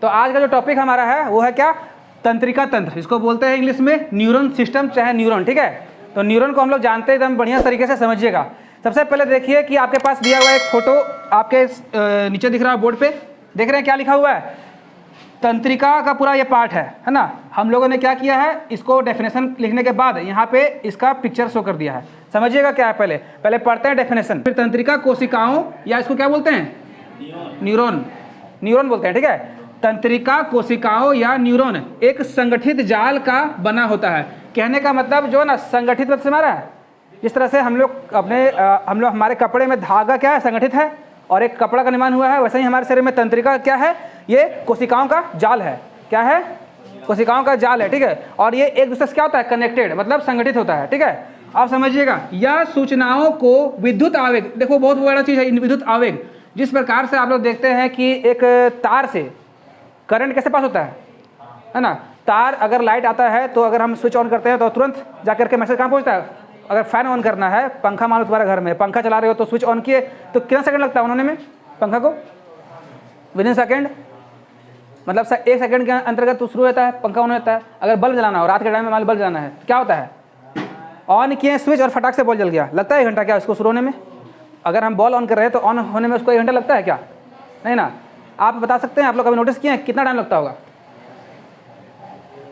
तो आज का जो टॉपिक हमारा है वो है क्या, तंत्रिका तंत्र, इसको बोलते हैं इंग्लिश में न्यूरॉन सिस्टम चाहे न्यूरॉन, ठीक है। तो न्यूरॉन को हम लोग जानते हैं, एकदम बढ़िया तरीके से समझिएगा। सबसे पहले देखिए कि आपके पास दिया हुआ एक फोटो आपके नीचे दिख रहा है बोर्ड पे, देख रहे हैं क्या लिखा हुआ है, तंत्रिका का पूरा ये पार्ट है ना। हम लोगों ने क्या किया है, इसको डेफिनेशन लिखने के बाद यहाँ पे इसका पिक्चर शो कर दिया है। समझिएगा क्या है, पहले पढ़ते हैं डेफिनेशन, फिर तंत्रिका कोशिकाओं या इसको क्या बोलते हैं, न्यूरॉन बोलते हैं, ठीक है। तंत्रिका कोशिकाओं या न्यूरॉन एक संगठित जाल का बना होता है। कहने का मतलब जो है ना, संगठित मतलब हमारा है, जिस तरह से हम लोग हमारे कपड़े में धागा क्या है, संगठित है और एक कपड़ा का निर्माण हुआ है, वैसे ही हमारे शरीर में तंत्रिका क्या है, ये कोशिकाओं का जाल है। क्या है, कोशिकाओं का जाल है, ठीक है। और ये एक दूसरे से क्या होता है, कनेक्टेड, मतलब संगठित होता है, ठीक है। आप समझिएगा, यह सूचनाओं को विद्युत आवेग, देखो बहुत बड़ा चीज़ है विद्युत आवेग। जिस प्रकार से आप लोग देखते हैं कि एक तार से करंट कैसे पास होता है ना, तार अगर लाइट आता है तो अगर हम स्विच ऑन करते हैं तो तुरंत जाकर के मैसेज कहाँ पहुँचता है। अगर फैन ऑन करना है, पंखा मान लो तुम्हारे घर में पंखा चला रहे हो तो स्विच ऑन किए तो कितना सेकंड लगता है उन्होंने में पंखा को, विदिन सेकंड, मतलब 1 सेकंड के अंतर्गत तो शुरू होता है, पंखा ऑन होता है। अगर बल्ब जलाना हो, रात के टाइम में मान बल्ब जलाना है, क्या होता है, ऑन किए स्विच और फटाक से बल्ब जल गया, लगता है 1 घंटा क्या उसको शुरू होने में। अगर हम बॉल ऑन कर रहे हैं तो ऑन होने में उसको 1 घंटा लगता है क्या, नहीं ना। आप बता सकते हैं, आप लोग कभी नोटिस किए हैं कितना टाइम लगता होगा।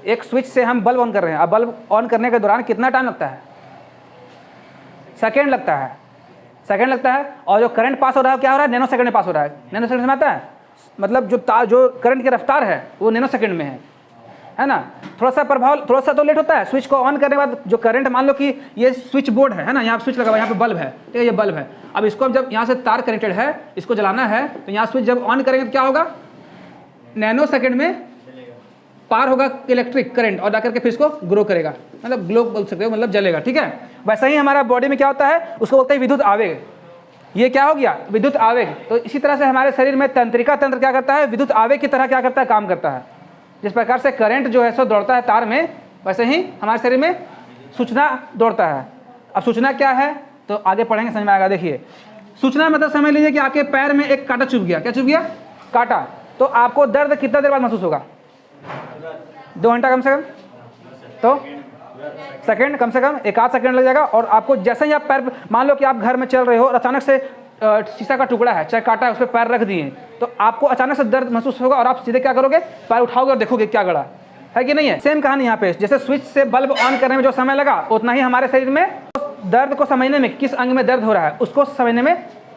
एक स्विच से हम बल्ब ऑन कर रहे हैं, अब बल्ब ऑन करने के दौरान कितना टाइम लगता है, सेकेंड लगता है। और जो करंट पास हो रहा है क्या हो रहा है, नैनो सेकंड में पास हो रहा है। नैनो सेकंड में आता है, मतलब जो करंट की रफ्तार है वो नैनो सेकंड में है ना। थोड़ा सा प्रभाव, थोड़ा सा तो लेट होता है। स्विच को ऑन करने के बाद जो करंट, मान लो कि ये स्विच बोर्ड है ना, यहाँ स्विच लगा हुआ है, यहाँ पे बल्ब है, ठीक है, ये बल्ब है। अब इसको जब यहाँ से तार कनेक्टेड है, इसको जलाना है तो यहाँ स्विच जब ऑन करेंगे तो क्या होगा, नैनो सेकंड में पार होगा इलेक्ट्रिक करंट और जाकर के फिर इसको ग्रो करेगा, मतलब ग्लो बोल सकते हो, मतलब जलेगा, ठीक है। वैसा ही हमारा बॉडी में क्या होता है, उसको बोलते हैं विद्युत आवेग। ये क्या हो गया, विद्युत आवेग। तो इसी तरह से हमारे शरीर में तंत्रिका तंत्र क्या करता है, विद्युत आवेग की तरह क्या करता है, काम करता है। जिस प्रकार से करंट जो है सो दौड़ता है तार में, वैसे ही हमारे शरीर में सूचना दौड़ता है। अब सूचना क्या है तो आगे पढ़ेंगे, समझ में आएगा। देखिए, सूचना मतलब समझ लीजिए कि आपके पैर में एक कांटा चुभ गया, क्या चुभ गया, कांटा, तो आपको दर्द कितना देर बाद महसूस होगा, 2 घंटा कम से कम, तो सेकंड कम से कम 1 सेकंड लग जाएगा। और आपको जैसे ही आप पैर, मान लो कि आप घर में चल रहे हो और अचानक से शीशा का टुकड़ा है चाहे कांटा है, उस पर पैर रख दिए तो आपको अचानक से दर्द महसूस होगा और आप सीधे क्या करोगे, पैर उठाओगे और देखोगे क्या गड़ा है कि नहीं है। सेम कहानी यहाँ पे, जैसे स्विच से बल्ब ऑन करने में जो समय लगा, उतना ही हमारे शरीर में दर्द को समझने में, किस अंग में दर्द हो रहा है उसको समझने में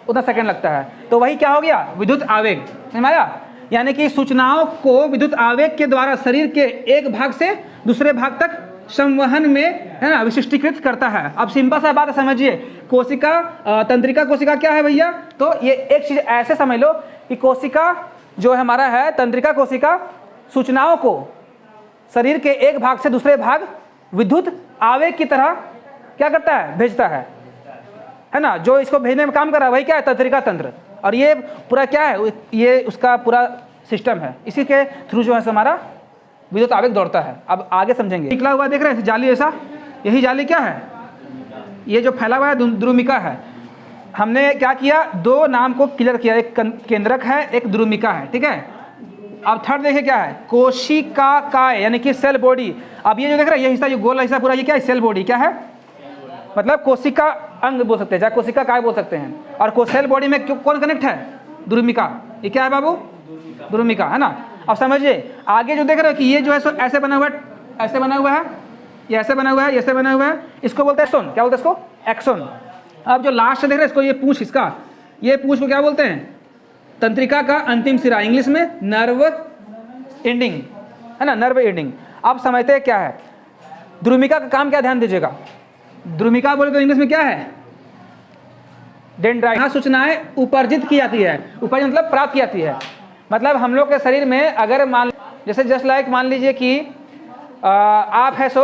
उतना सेकंड लगता है। तो वही क्या हो गया, विद्युत आवेग, समझ आया। यानी कि सूचनाओं को विद्युत आवेग के द्वारा शरीर के एक भाग से दूसरे भाग तक संवहन में, है ना, विशिष्टीकृत करता है। अब सिंपल सा बात समझिए, कोशिका, तंत्रिका कोशिका क्या है भैया, तो ये एक चीज ऐसे समझ लो कि कोशिका जो हमारा है, तंत्रिका कोशिका सूचनाओं को शरीर के एक भाग से दूसरे भाग विद्युत आवेग की तरह क्या करता है, भेजता है ना। जो इसको भेजने में काम कर रहा है वही क्या है, तंत्रिका तंत्र। और ये पूरा क्या है, ये उसका पूरा सिस्टम है, इसी के थ्रू जो है हमारा विद्युत आवेग दौड़ता है। अब आगे समझेंगे। निकला हुआ देख रहे हैं जाली ऐसा, यही जाली क्या है, ये जो फैला हुआ है द्रुमिका है। हमने क्या किया, 2 नाम को क्लियर किया, एक केंद्रक है, एक द्रुमिका है, ठीक है। अब थर्ड देखिए क्या है, कोशिकाएं यानी कि सेल बॉडी। अब ये जो देख रहे हैं ये हिस्सा, ये गोल हिस्सा पूरा, ये क्या है, सेल बॉडी क्या है, मतलब कोशिका अंग बोल सकते हैं, चाहे कोशिका काय बोल सकते हैं। और सेल बॉडी में कौन कनेक्ट है, द्रुमिका। ये क्या है बाबू, द्रुमिका, है ना। अब समझिए आगे जो देख रहे हो कि ये जो है सो ऐसे बना हुआ है, ऐसे बना हुआ है, ये ऐसे बना हुआ है, ऐसे बना हुआ है, इसको बोलते हैं एक्सोन। क्या बोलते हैं इसको, एक्सोन। अब जो लास्ट देख रहे हैं इसको, ये पूंछ, इसका ये पूंछ को क्या बोलते हैं, तंत्रिका का अंतिम सिरा, इंग्लिश में नर्व एंडिंग, है ना, नर्व एंडिंग। अब समझते हैं क्या है द्रुमिका का काम, क्या ध्यान दीजिएगा। द्रुमिका बोले तो इंग्लिश में क्या है, डेंड्राइट। यहाँ सूचनाएं उपार्जित की जाती है, उपार्जित मतलब प्राप्त की जाती है। मतलब हम लोग के शरीर में अगर मान, जैसे जस्ट लाइक मान लीजिए कि आप है सो,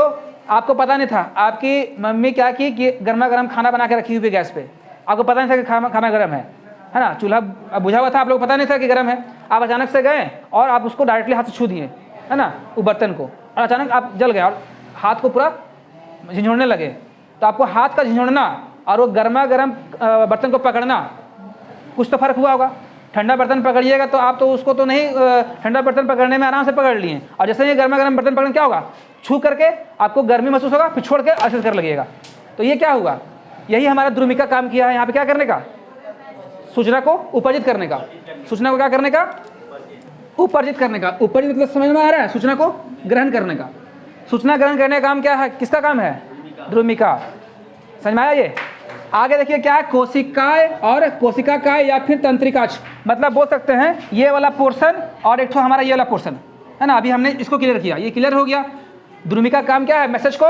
आपको पता नहीं था, आपकी मम्मी क्या की कि गर्मा गर्म खाना बना के रखी हुई गैस पे, आपको पता नहीं था कि खाना गर्म है ना, चूल्हा बुझा हुआ था, आप लोग पता नहीं था कि गर्म है। आप अचानक से गए और आप उसको डायरेक्टली हाथ से छू दिए, है ना, वो बर्तन को, और अचानक आप जल गए और हाथ को पूरा झिझोड़ने लगे। तो आपको हाथ का झिझोड़ना और वो गर्मा गर्म बर्तन को पकड़ना, कुछ तो फर्क हुआ होगा, ठंडा बर्तन पकड़िएगा तो आप तो उसको तो नहीं ठंडा बर्तन पकड़ने में आराम से पकड़ लिए, और जैसे ही गर्मा गर्म बर्तन पकड़ने क्या होगा, छू करके आपको गर्मी महसूस होगा, फिर छोड़ के अच्छे कर लगेगा। तो ये क्या हुआ, यही हमारा द्रुमिका काम किया है यहाँ पे, क्या करने का, सूचना को उपर्जित करने का। सूचना को क्या करने का, उपर्जित करने का। उपर्जित मतलब समझ में आ रहा है, सूचना को ग्रहण करने का। सूचना ग्रहण करने का काम क्या है, किसका काम है, द्रुमिका। समझ में आया ये। आगे देखिए क्या है, कोशिकाएं और कोशिकाकाय या फिर तंत्रिकाक्ष, मतलब बोल सकते हैं ये वाला पोर्शन और एक तो हमारा ये वाला पोर्शन है ना। अभी हमने इसको क्लियर किया, ये क्लियर हो गया। द्रुमिका काम क्या है, मैसेज को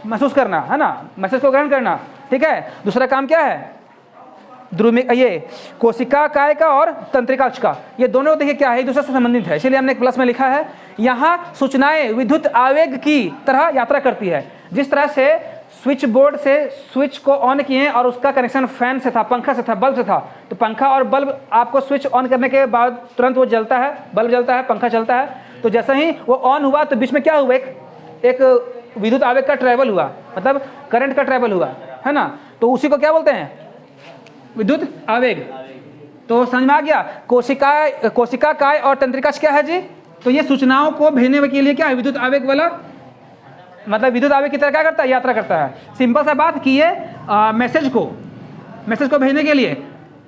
महसूस करना है ना, मैसेज को ग्रहण करना, ठीक है। दूसरा काम क्या है, द्रुमिका, ये कोशिकाकाय का और तंत्रिकाक्ष का, ये दोनों देखिए क्या है, एक दूसरे से संबंधित है, इसीलिए हमने प्लस में लिखा है। यहाँ सूचनाएं विद्युत आवेग की तरह यात्रा करती है। जिस तरह से स्विच बोर्ड से स्विच को ऑन किए और उसका कनेक्शन फैन से था, पंखा से था, बल्ब से था, तो पंखा और बल्ब आपको स्विच ऑन करने के बाद तुरंत वो जलता है, बल्ब जलता है, पंखा चलता है। तो जैसे ही वो ऑन हुआ तो बीच में क्या हुआ, एक विद्युत आवेग का ट्रैवल हुआ, मतलब करंट का ट्रैवल हुआ, है ना। तो उसी को क्या बोलते हैं, विद्युत आवेग। तो समझ में आ गया। कोशिकाकाय और तंत्रिकाक्ष क्या है जी, तो ये सूचनाओं को भेजने के लिए क्या है, विद्युत आवेग वाला, मतलब विद्युत आवेग की तरह क्या करता है, यात्रा करता है। सिंपल सा बात कि ये मैसेज को भेजने के लिए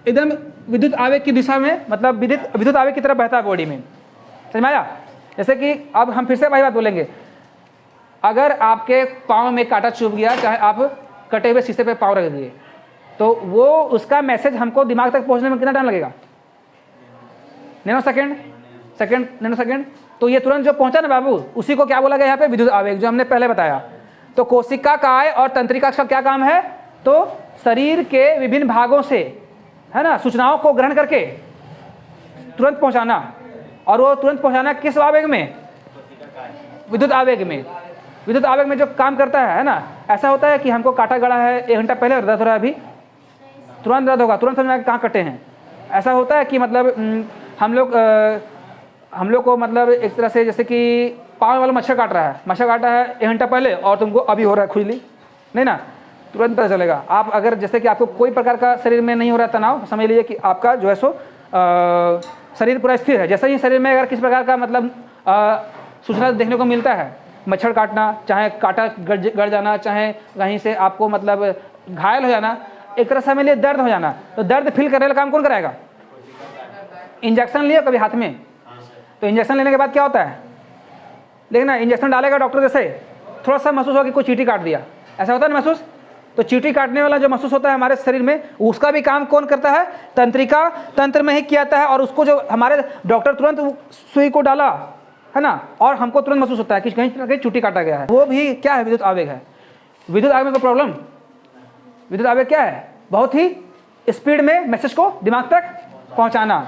एकदम विद्युत आवेग की दिशा में, मतलब विद्युत आवेग की तरफ बहता है बॉडी में। समझ में आया। जैसे कि अब हम फिर से वही बात बोलेंगे, अगर आपके पाँव में कांटा चुभ गया, चाहे आप कटे हुए शीशे पे पाँव रख दिए, तो वो उसका मैसेज हमको दिमाग तक पहुंचने में कितना टाइम लगेगा, नैनो सेकंड। तो ये तुरंत जो पहुंचा ना बाबू, उसी को क्या बोला गया यहाँ पे, विद्युत आवेग, जो हमने पहले बताया। तो कोशिकाकाय और तंत्रिकाक्ष का क्या काम है, तो शरीर के विभिन्न भागों से, है ना, सूचनाओं को ग्रहण करके तुरंत पहुंचाना। और वो तुरंत पहुंचाना किस आवेग में, विद्युत आवेग में। विद्युत आवेग में जो काम करता है ना, ऐसा होता है कि हमको काटा गड़ा है, 1 घंटा पहले दर्द हो रहा है, अभी तुरंत दर्द होगा, तुरंत समझ में कहाँ कटे हैं। ऐसा होता है कि मतलब हम लोग को मतलब एक तरह से जैसे कि पाँव वाला मच्छर काट रहा है, 1 घंटा पहले, और तुमको अभी हो रहा है खुजली, नहीं ना, तुरंत पता चलेगा। आप अगर जैसे कि आपको कोई प्रकार का शरीर में नहीं हो रहा तनाव, समझ लीजिए कि आपका जो है सो शरीर पूरा स्थिर है। जैसे ही शरीर में अगर किस प्रकार का मतलब सूचना देखने को मिलता है, मच्छर काटना, चाहे कांटा गड़ जाना, चाहे कहीं से आपको मतलब घायल हो जाना, एक तरह से हमें लिए दर्द हो जाना, तो दर्द फील करने वाला काम कौन कराएगा, इंजेक्शन लिया कभी हाथ में, तो इंजेक्शन लेने के बाद क्या होता है, देखना इंजेक्शन डालेगा डॉक्टर, जैसे थोड़ा सा महसूस होगा कि कोई चींटी काट दिया, ऐसा होता है ना महसूस। तो चींटी काटने वाला जो महसूस होता है हमारे शरीर में, उसका भी काम कौन करता है, तंत्रिका तंत्र में ही किया जाता है। और उसको जो हमारे डॉक्टर तुरंत सुई को डाला, है ना, और हमको तुरंत महसूस होता है कि कहीं ना कहीं चींटी काटा गया है, वो भी क्या है, विद्युत आवेग है। विद्युत आवेग में कोई प्रॉब्लम, विद्युत आवेग क्या है, बहुत ही स्पीड में मैसेज को दिमाग तक पहुंचाना,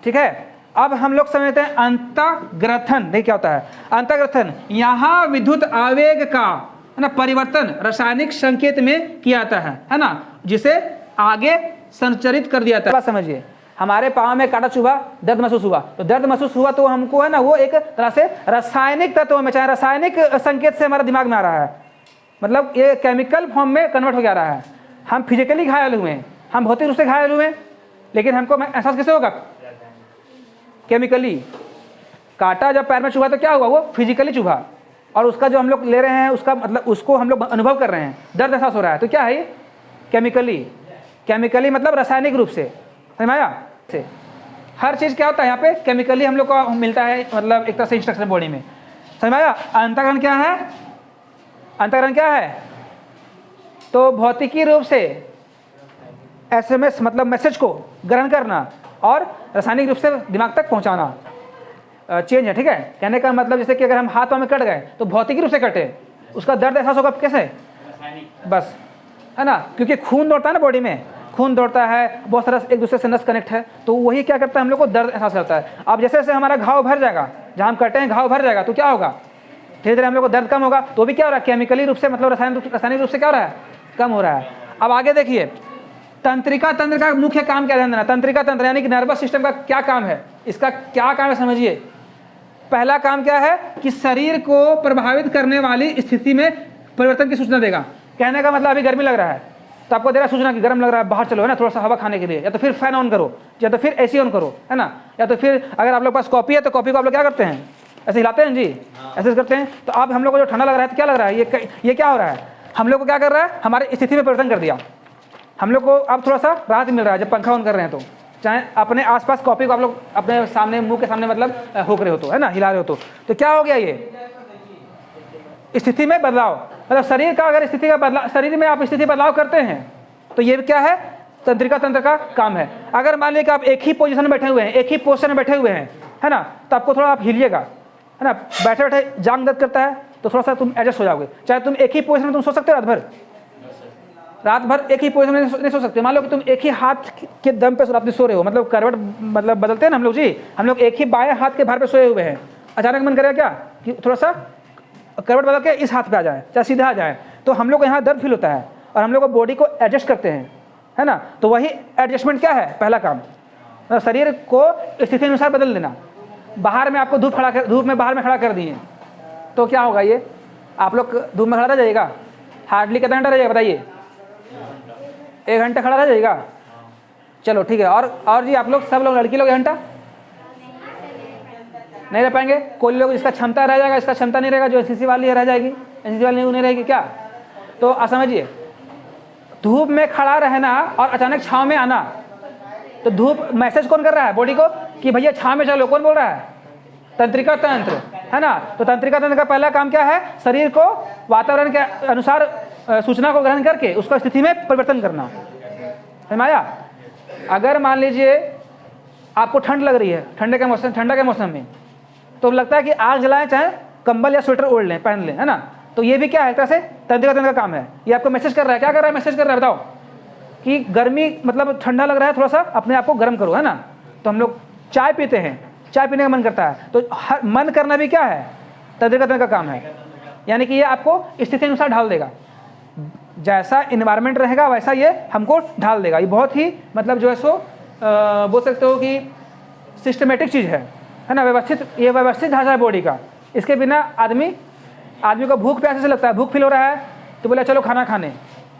ठीक है। अब हम लोग समझते हैं अंतःग्रथन। देखिए क्या होता है अंतःग्रथन, यहाँ विद्युत आवेग का, है ना, परिवर्तन रासायनिक संकेत में किया जाता है ना, जिसे आगे संचरित कर दिया जाता है। समझिए, हमारे पाँव में कांटा चुभा, दर्द महसूस हुआ, तो दर्द महसूस हुआ तो हमको, है ना, वो एक तरह से रासायनिक तत्व में, चाहे रासायनिक संकेत से हमारे दिमाग में आ रहा है, मतलब ये केमिकल फॉर्म में कन्वर्ट हो जा रहा है। हम फिजिकली घायल हुए हैं, हम भौतिक रूप से घायल हुए, लेकिन हमको एहसास कैसे होगा, केमिकली। कांटा जब पैर में चुभा तो क्या हुआ, वो फिजिकली चुभा, और उसका जो हम लोग ले रहे हैं, उसका मतलब उसको हम लोग अनुभव कर रहे हैं, दर्द एहसास हो रहा है, तो क्या है ये, केमिकली मतलब रासायनिक रूप से। समझ में आया। से हर चीज़ क्या होता है यहाँ पे, केमिकली हम लोग को मिलता है, मतलब एक तरह से इंस्ट्रक्शन बॉडी में। समझ में आया। अंतःकरण क्या है, अंतःकरण क्या है, तो भौतिकी रूप से SMS मतलब मैसेज को ग्रहण करना और रासायनिक रूप से दिमाग तक पहुंचाना, चेंज है, ठीक है। कहने का मतलब जैसे कि अगर हम हाथ में कट गए तो भौतिक रूप से कटे, उसका दर्द एहसास होगा कैसे, बस, है ना, क्योंकि खून दौड़ता है ना बॉडी में, खून दौड़ता है, बहुत सारा एक दूसरे से नस कनेक्ट है, तो वही क्या करता है, हम लोग को दर्द एहसास करता है। अब जैसे जैसे हमारा घाव भर जाएगा, जहाँ हम कटे हैं घाव भर जाएगा, तो क्या होगा, धीरे धीरे हम लोग को दर्द कम होगा, तो भी क्या हो रहा है, केमिकली रूप से मतलब रासायनिक रूप से क्या हो रहा है, कम हो रहा है। अब आगे देखिए, तंत्रिका तंत्र का मुख्य काम क्या ध्यान देना, तंत्रिका तंत्र यानी कि नर्वस सिस्टम का क्या काम है, इसका क्या काम है समझिए। पहला काम क्या है कि शरीर को प्रभावित करने वाली स्थिति में परिवर्तन की सूचना देगा। कहने का मतलब अभी गर्मी लग रहा है, तो आपको दे रहा है सूचना कि गर्म लग रहा है, बाहर चलो, है ना, थोड़ा सा हवा खाने के लिए, या तो फिर फैन ऑन करो, या तो फिर एसी ऑन करो, है ना, या तो फिर अगर आप लोग पास कॉपी है तो कॉपी को आप लोग क्या करते हैं, ऐसे हिलाते हैं जी, ऐसे करते हैं। तो आप हम लोग को जो ठंडा लग रहा है तो क्या लग रहा है, ये क्या हो रहा है, हम लोग को क्या कर रहा है, हमारी स्थिति में परिवर्तन कर दिया। हम लोग को अब थोड़ा सा राहत मिल रहा है जब पंखा ऑन कर रहे हैं तो, चाहे अपने आसपास कॉपी को आप लोग अपने सामने, मुंह के सामने मतलब होक रहे हो तो, है ना, हिला रहे हो तो क्या हो गया, ये स्थिति में बदलाव, मतलब शरीर का अगर स्थिति का बदलाव, शरीर में आप स्थिति बदलाव करते हैं तो ये क्या है, तंत्रिका तंत्र का काम है। अगर मान लीजिए कि आप एक ही पोजीशन में बैठे हुए हैं, एक ही पोस्टर में बैठे हुए हैं, है ना, तो आपको थोड़ा आप हिलिएगा, है ना, बैठे बैठे जांग दर्द करता है तो थोड़ा सा तुम एडजस्ट हो जाओगे। चाहे तुम एक ही पोजीशन में तुम सो सकते हो रात भर एक ही पोजीशन में नहीं सो सकते। मान लो कि तुम एक ही हाथ के दम पे रात में सो रहे हो, मतलब करवट मतलब बदलते हैं ना हम लोग जी, हम लोग एक ही बाएं हाथ के भार पे सोए हुए हैं, अचानक मन करेगा क्या कि थोड़ा सा करवट बदल के इस हाथ पे आ जाए, चाहे सीधे आ जाए, तो हम लोग को यहाँ दर्द फील होता है और हम लोग को बॉडी को एडजस्ट करते हैं, है ना। तो वही एडजस्टमेंट क्या है, पहला काम, मतलब शरीर को स्थिति अनुसार बदल देना। बाहर में आपको धूप में बाहर में खड़ा कर दिए तो क्या होगा, ये आप लोग धूप में खड़ा रह जाइएगा, हार्डली कितना घंटा रह जाएगा बताइए, 1 घंटा खड़ा रह जाइएगा, चलो ठीक है। और जी आप लोग सब लोग, लड़की लोग 1 घंटा नहीं रह पाएंगे, कोई लोग इसका क्षमता रह जाएगा, इसका क्षमता नहीं रहेगा, जो एनसीसी वाली है रह जाएगी, एनसीसी वाली नहीं रहेगी क्या। तो समझिए, धूप में खड़ा रहना और अचानक छांव में आना, तो धूप मैसेज कौन कर रहा है बॉडी को कि भैया छांव में चलो, कौन बोल रहा है, तंत्रिका तंत्र, है ना। तो तंत्रिका तंत्र का पहला काम क्या है, शरीर को वातावरण के अनुसार सूचना को ग्रहण करके उसको स्थिति में परिवर्तन करना, समझ आया। अगर मान लीजिए आपको ठंड लग रही है, ठंडा के मौसम में, तो लगता है कि आग जलाएं, चाहे कंबल या स्वेटर ओढ़ लें, पहन लें, है ना। तो ये भी क्या है, एक तरह से तंत्रिका तंत्र का काम है। ये आपको मैसेज कर रहा है, क्या कर रहा है, मैसेज कर रहा है, बताओ कि गर्मी मतलब ठंडा लग रहा है, थोड़ा सा अपने आप को गर्म करो, है ना। तो हम लोग चाय पीते हैं, चाय पीने का मन करता है, तो मन करना भी क्या है, तंत्रिका तंत्र का काम है। यानी कि ये आपको स्थिति अनुसार ढाल देगा, जैसा इन्वायरमेंट रहेगा वैसा ये हमको ढाल देगा। ये बहुत ही मतलब जो है सो बोल सकते हो कि सिस्टमेटिक चीज़ है ना, व्यवस्थित, ये व्यवस्थित ढांचा है बॉडी का। इसके बिना आदमी को भूख प्यासे से लगता है, भूख फील हो रहा है तो बोला चलो खाना खाने,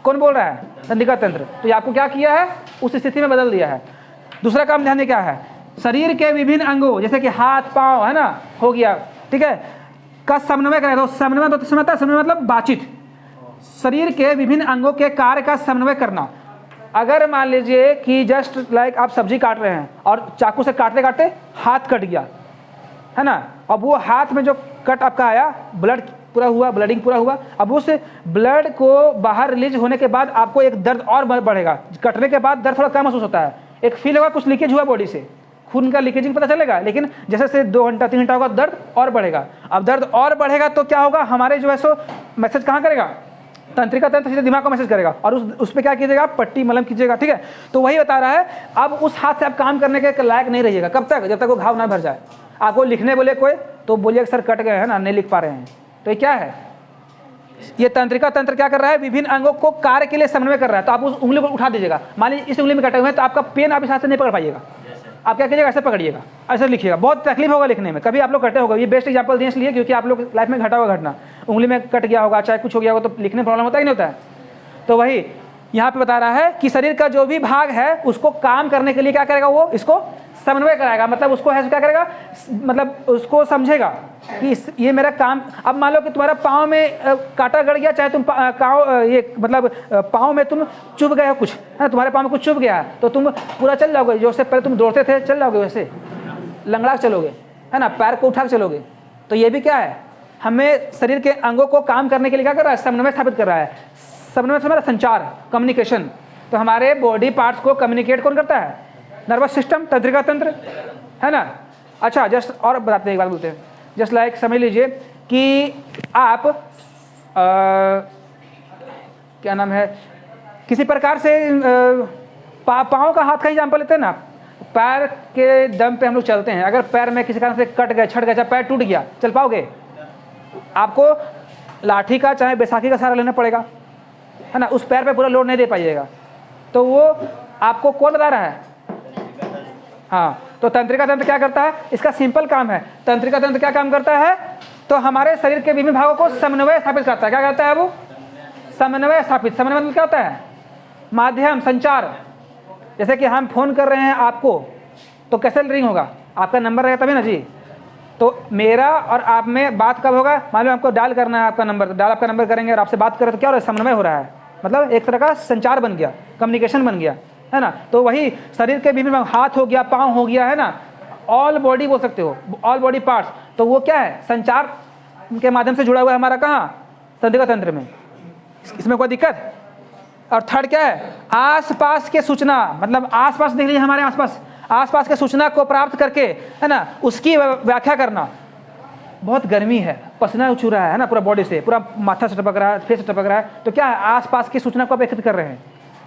कौन बोल रहा है, तंत्रिका तंत्र। तो ये आपको क्या किया है, उस स्थिति में बदल दिया है। दूसरा काम ध्यान दें क्या है, शरीर के विभिन्न अंगों जैसे कि हाथ पाँव, है ना, हो गया, ठीक है, का समन्वय करें। तो समन्वय तो समझता है, समन्वय मतलब बातचीत, शरीर के विभिन्न अंगों के कार्य का समन्वय करना। अगर मान लीजिए कि जस्ट लाइक आप सब्जी काट रहे हैं और चाकू से काटते काटते हाथ कट गया, है ना, अब वो हाथ में जो कट आपका आया, ब्लड पूरा हुआ, ब्लडिंग पूरा हुआ, अब उस ब्लड को बाहर रिलीज होने के बाद आपको एक दर्द और बढ़ेगा। कटने के बाद दर्द थोड़ा कम महसूस होता है, एक फील होगा कुछ लीकेज हुआ बॉडी से, खून का लीकेजिंग पता चलेगा, लेकिन जैसे से 2 घंटा 3 घंटा होगा दर्द और बढ़ेगा। अब दर्द और बढ़ेगा तो क्या होगा, हमारे जो है सो मैसेज कहाँ करेगा, तंत्रिका तंत्र सीधे दिमाग को मैसेज करेगा और उस पर क्या कीजिएगा, पट्टी मलम कीजिएगा, ठीक है। तो वही बता रहा है, अब उस हाथ से आप काम करने के लायक नहीं रहिएगा। कब तक, जब तक वो घाव ना भर जाए। आपको लिखने बोले कोई तो बोलिए सर कट गए, है ना, नहीं लिख पा रहे हैं। तो ये क्या है, ये तंत्रिका तंत्र क्या कर रहा है, विभिन्न अंगों को कार्य के लिए समन्वय कर रहा है। तो आप उस उंगली को उठा दीजिएगा, मान लीजिए इस उंगली में कटे हुए हैं तो आपका पेन आप इस हाथ से नहीं पकड़ पाइएगा, आप क्या कीजिएगा, ऐसे पकड़िएगा, ऐसे लिखिएगा, बहुत तकलीफ होगा लिखने में। कभी आप लोग कटे होगा, ये बेस्ट एग्जांपल दिए इसलिए क्योंकि आप लोग लाइफ में घटा होगा घटना, उंगली में कट गया होगा, चाहे कुछ हो गया होगा, तो लिखने में प्रॉब्लम होता है कि नहीं होता है। तो वही यहाँ पे बता रहा है कि शरीर का जो भी भाग है उसको काम करने के लिए क्या करेगा, वो इसको समन्वय कराएगा, मतलब उसको है क्या करेगा, मतलब उसको समझेगा कि ये मेरा काम। अब मान लो कि तुम्हारा पाँव में कांटा गड़ गया, चाहे तुम ये मतलब पाँव में तुम चुभ गए हो कुछ, है ना, तुम्हारे पाँव में कुछ चुभ गया तो तुम पूरा चल जाओगे, जो उससे पहले तुम दौड़ते थे चल जाओगे, वैसे लंगड़ा चलोगे, है ना, पैर को उठा के चलोगे। तो ये भी क्या है, हमें शरीर के अंगों को काम करने के लिए क्या कर रहा है, समन्वय स्थापित कर रहा है। समन्वय हमारा संचार, कम्युनिकेशन। तो हमारे बॉडी पार्ट्स को कम्युनिकेट कौन करता है, नर्वस सिस्टम, तंत्रिका तंत्र, है ना। अच्छा जस्ट और बताते हैं, एक बात बोलते हैं, जस्ट लाइक समझ लीजिए कि आप क्या नाम है, किसी प्रकार से पाँव का हाथ का एग्जाम्पल लेते हैं ना, पैर के दम पे हम लोग चलते हैं। अगर पैर में किसी कारण से कट गए, छट गया, चाहे पैर टूट गया, चल पाओगे, आपको लाठी का चाहे बैसाखी का सहारा लेना पड़ेगा, है ना, उस पैर पे पूरा लोड नहीं दे पाइएगा। तो वो आपको कौन बता रहा है, हाँ। तो तंत्रिका तंत्र क्या करता है, इसका सिंपल काम है। तंत्रिका तंत्र क्या काम करता है, तो हमारे शरीर के विभिन्न भागों को समन्वय स्थापित करता है। क्या करता है वो, समन्वय स्थापित। समन्वय मतलब क्या होता है, माध्यम, संचार। जैसे कि हम फ़ोन कर रहे हैं आपको, तो कैसे रिंग होगा? आपका नंबर रहेगा तभी ना जी। तो मेरा और आप में बात कब होगा? मान लो आपको डायल करना है आपका नंबर, तो डायल आपका नंबर करेंगे और आपसे बात करें तो क्या हो रहा है? समन्वय हो रहा है, मतलब एक तरह का संचार बन गया, कम्युनिकेशन बन गया, है ना। तो वही शरीर के विभिन्न, हाथ हो गया, पाँव हो गया, है ना, ऑल बॉडी बोल सकते हो, ऑल बॉडी पार्ट्स, तो वो क्या है? संचार के माध्यम से जुड़ा हुआ है हमारा। कहाँ? तंत्रिका तंत्र में। इसमें कोई दिक्कत? और थर्ड क्या है? आसपास के सूचना, मतलब आसपास देख लीजिए, हमारे आसपास के सूचना को प्राप्त करके, है ना, उसकी व्याख्या करना। बहुत गर्मी है, पसीना उछ रहा है ना पूरा बॉडी से, पूरा माथा से टपक रहा है, फेस से टपक रहा है, तो क्या है? आसपास की सूचना को आप एकत्रित कर रहे हैं,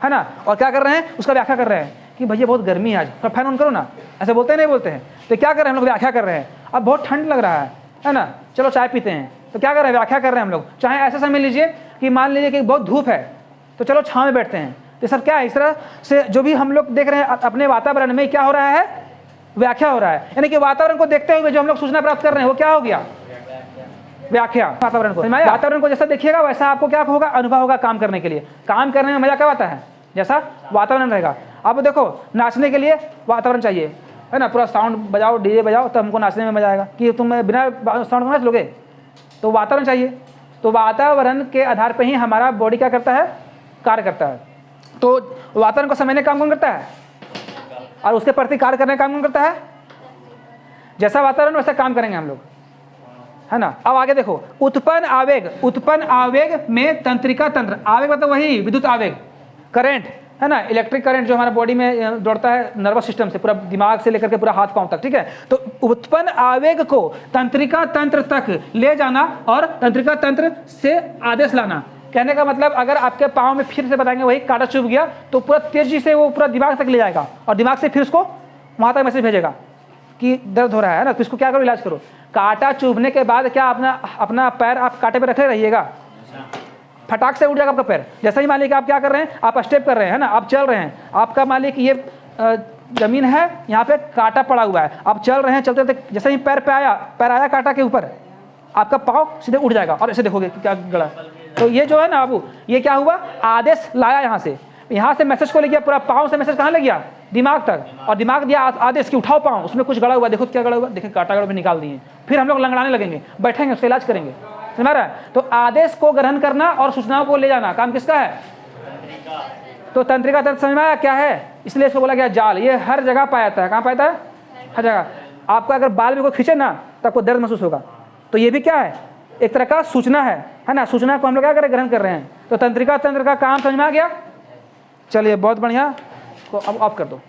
है ना, और क्या कर रहे हैं? उसका व्याख्या कर रहे हैं कि भैया बहुत गर्मी है आज, थोड़ा फैन ऑन करो ना, ऐसे बोलते हैं नहीं बोलते हैं? तो क्या कर रहे हैं हम लोग? व्याख्या कर रहे हैं। अब बहुत ठंड लग रहा है ना, चलो चाय पीते हैं, तो क्या कर रहे हैं? व्याख्या कर रहे हैं हम लोग। चाहे ऐसा समय लीजिए कि मान लीजिए कि बहुत धूप है, तो चलो छाँव में बैठते हैं। तो सर क्या है? इस तरह से जो भी हम लोग देख रहे हैं अपने वातावरण में, क्या हो रहा है? व्याख्या हो रहा है। यानी कि वातावरण को देखते हुए जो हम लोग सूचना प्राप्त कर रहे हैं वो क्या हो गया? व्याख्या। वातावरण को जैसा देखिएगा वैसा आपको क्या होगा? अनुभव होगा काम करने के लिए। काम करने में मजा कब आता है? जैसा वातावरण रहेगा। अब देखो, नाचने के लिए वातावरण चाहिए, है ना, पूरा साउंड बजाओ, डीजे बजाओ, तो हमको नाचने में मजा आएगा। कि तुम बिना साउंड को नाच लोगे? तो वातावरण चाहिए। तो वातावरण के आधार पर ही हमारा बॉडी क्या करता है? कार्य करता है। तो वातावरण को समझने का काम कौन करता है? और उसके प्रति कार्य करने का काम कौन करता है? जैसा वातावरण वैसा काम करेंगे हम लोग, है ना। अब आगे देखो, उत्पन्न आवेग में तंत्रिका तंत्र। आवेग मतलब वही विद्युत आवेग, करंट, है ना, इलेक्ट्रिक करंट जो हमारा बॉडी में दौड़ता है नर्वस सिस्टम से, पूरा दिमाग से लेकर के पूरा हाथ पांव तक, ठीक है। तो उत्पन्न आवेग को तंत्रिका तंत्र तक ले जाना और तंत्रिका तंत्र से आदेश लाना। कहने का मतलब, अगर आपके पाँव में फिर से बताएंगे वही कांटा चुभ गया, तो पूरा तेजी से वो पूरा दिमाग तक ले जाएगा और दिमाग से फिर उसको वहाँ तक मैसेज भेजेगा कि दर्द हो रहा है ना, तो इसको क्या करो? इलाज करो। कांटा चुभने के बाद क्या अपना पैर आप कांटे पे रखे रहिएगा? फटाक से उठ जाएगा आपका पैर। जैसा ही मान लीजिए कि आप क्या कर रहे हैं? आप स्टेप कर रहे हैं, है ना, आप चल रहे हैं, आपका मान लीजिए कि ये जमीन है, यहाँ पे कांटा पड़ा हुआ है, आप चल रहे हैं, चलते चलते जैसे ही पैर आया कांटा के ऊपर, आपका पाँव सीधे उठ जाएगा और ऐसे देखोगे कि क्या गड़ा। तो ये जो है ना बाबू, ये क्या हुआ? आदेश लाया यहाँ से मैसेज को ले गया, पूरा पाँव से मैसेज कहाँ ले गया? दिमाग तक, और दिमाग दिया आदेश कि उठाओ पाँव, उसमें कुछ गड़ा हुआ, देखो क्या गड़ा हुआ, देखिए कांटा गड़ा भी निकाल दिए। फिर हम लोग लंगड़ाने लगेंगे, बैठेंगे, उसका इलाज करेंगे, समझ रहा है। तो आदेश को ग्रहण करना और सूचनाओं को ले जाना काम किसका है? तो तंत्रिका तंत्र समझ में आया क्या है? इसलिए इसको बोला गया जाल। ये हर जगह पाया जाता है। कहाँ पाया जाता है? हर जगह। आपका अगर बाल में कोई खींचे ना तो आपको दर्द महसूस होगा, तो ये भी क्या है? एक तरह का सूचना है ना। सूचना को हम लोग क्या करें? ग्रहण कर रहे हैं। तो तंत्रिका तंत्र का काम समझ में आ गया? चलिए बहुत बढ़िया, को अब ऑफ कर दो।